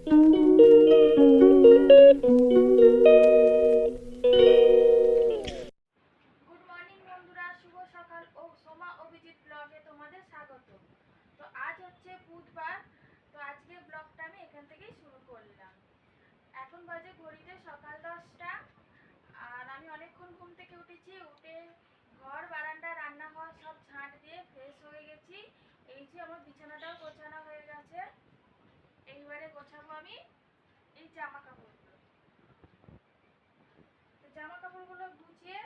Good morning বন্ধুরা, শুভ সকাল ও সোমা অভিজিৎ ব্লগে তোমাদের স্বাগত। তো আজ হচ্ছে বুধবার। তো আজকে ব্লগটা আমি এখান থেকেই শুরু করলাম। এখন বাজে ঘড়িতে সকাল 10টা। আর আমি অনেকক্ষণ ঘুম থেকে উঠে ঘর বারান্দা রান্নাঘর সব ঝাঁট দিয়ে ফ্রেশ হয়ে গেছি। এই যে আমার বিছানাটাও গোছানো হয়ে গেছে। এইবারে গোছাবো আমি এই জামা কাপড়গুলো। তো জামা কাপড়গুলো গুছিয়ে